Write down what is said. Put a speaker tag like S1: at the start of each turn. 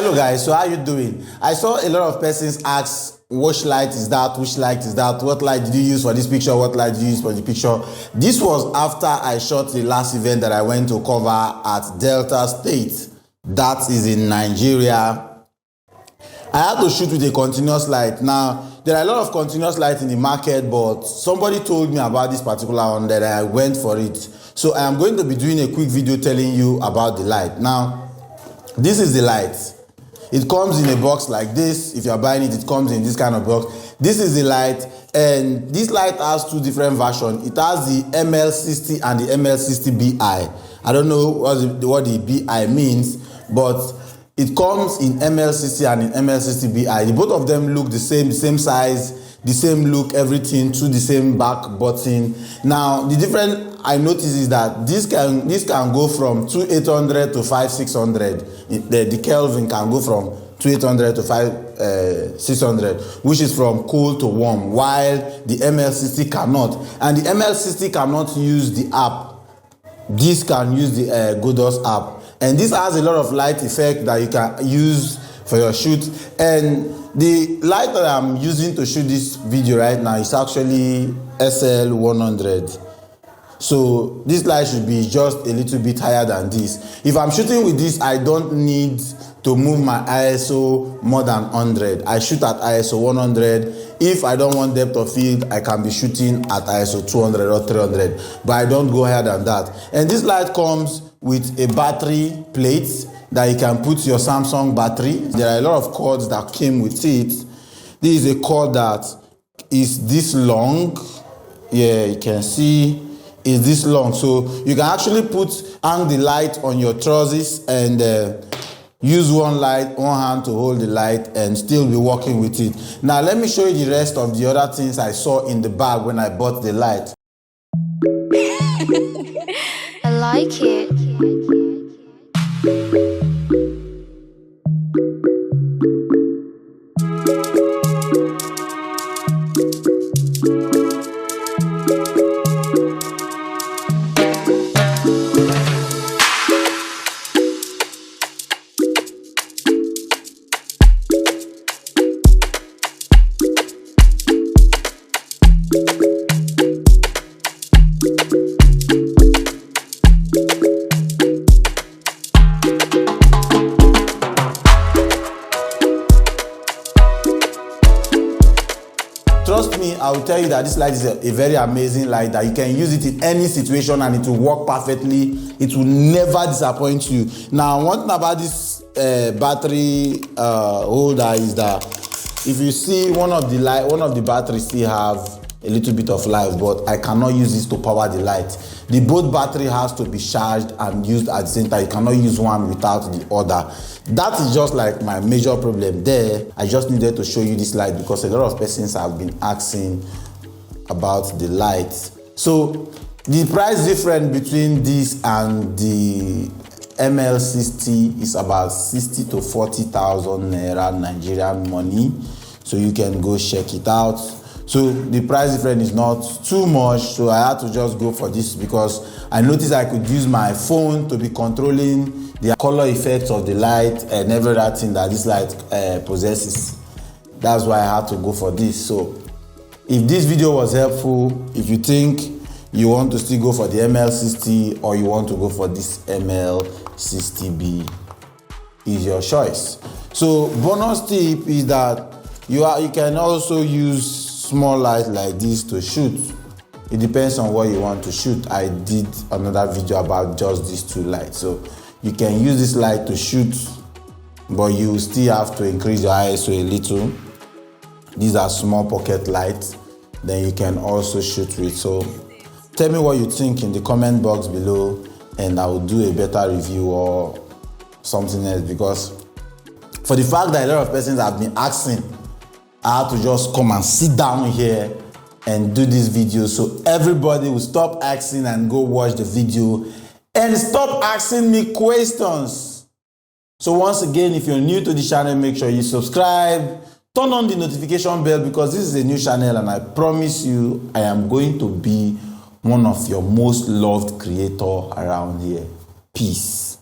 S1: Hello guys, so how you doing? I saw a lot of persons ask which light is that, what light did you use for this picture, what light did you use for the picture. This was after I shot the last event that I went to cover at Delta State. That is in Nigeria. I had to shoot with a continuous light. Now, there are a lot of continuous light in the market, but somebody told me about this particular one that I went for it. So I am going to be doing a quick video telling you about the light. Now, this is the light. It comes in a box like this. If you're buying it, it comes in this kind of box. This is the light, and this light has two different versions. It has the ML60 and the ML60Bi. I don't know what the BI means, but it comes in ML60 and in ML60Bi. The both of them look the same size, the same look, everything, to the same back button. Now, the difference I notice is that this can go from 2800 to 5600. The Kelvin can go from 2800 to 5600, which is from cool to warm, while the ML60 cannot. And the ML60 cannot use the app. This can use the Godos app. And this has a lot of light effect that you can use for your shoot. And the light that I'm using to shoot this video right now is actually SL100. So this light should be just a little bit higher than this. If I'm shooting with this, I don't need to move my ISO more than 100. I shoot at ISO 100. If I don't want depth of field, I can be shooting at ISO 200 or 300, but I don't go higher than that. And this light comes with a battery plate that you can put your Samsung battery. There are a lot of cords that came with it. This is a cord that is this long. Yeah, you can see is this long. So you can actually hang the light on your trousers and use one hand to hold the light and still be working with it. Now let me show you the rest of the other things I saw in the bag when I bought the light.
S2: I like it.
S1: Trust me, I will tell you that this light is a very amazing light that you can use it in any situation and it will work perfectly. It will never disappoint you. Now, one thing about this battery holder is that if you see one of the batteries still have a little bit of life, but I cannot use this to power the light. The both battery has to be charged and used at the same time. You cannot use one without the other. That is just like my major problem there. I just needed to show you this light because a lot of persons have been asking about the light. So the price difference between this and the ML60 is about 60 to 40,000 naira Nigerian money. So you can go check it out. So the price difference is not too much, so I had to just go for this because I noticed I could use my phone to be controlling the color effects of the light and everything that this light possesses. That's why I had to go for this. So if this video was helpful, if you think you want to still go for the ML60 or you want to go for this ML60B, is your choice. So bonus tip is that you can also use small light like this to shoot. It depends on what you want to shoot. I did another video about just these two lights. So you can use this light to shoot, but you still have to increase your ISO a little. These are small pocket lights. Then you can also shoot with. So tell me what you think in the comment box below and I will do a better review or something else, because for the fact that a lot of persons have been asking, I had to just come and sit down here and do this video so everybody will stop asking and go watch the video and stop asking me questions. So once again, if you're new to the channel, make sure you subscribe, turn on the notification bell because this is a new channel and I promise you I am going to be one of your most loved creators around here. Peace.